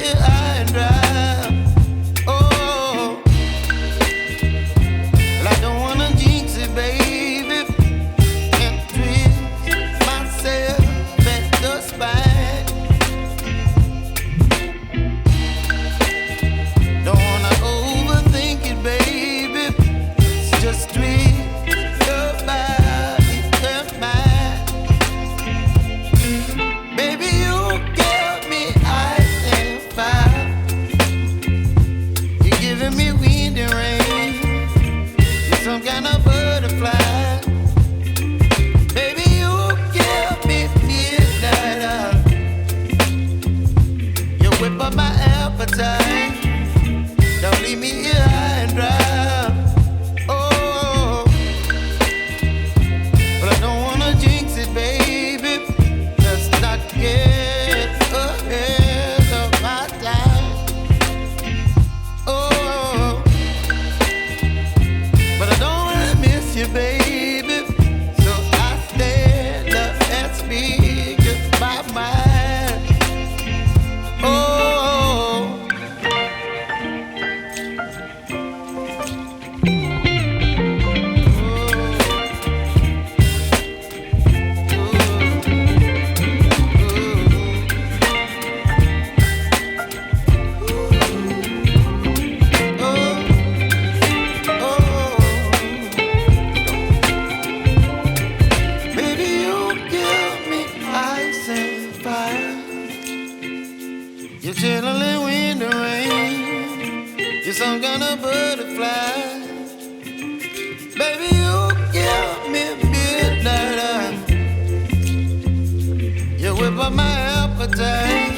here high and dry. Oh, well, I don't wanna jinx it, baby, and twist myself at the spine. Don't wanna overthink it, baby. It's just twist your body and mine. Baby, you give me ice and fire. You're giving me wind and rain. You're some kind of butterfly. Baby, you give me midnight. You whip up my appetite. Don't leave me here high and dry. Oh, but I don't wanna jinx it, baby. Let's not get ahead of my time. Oh, but I don't wanna miss you, baby. So I stand up and speak my mind. Oh. Baby, you give me ice and fire. You're chilling wind and rain. You're some kind of butterfly. Baby, you give me midnight. You whip up my appetite.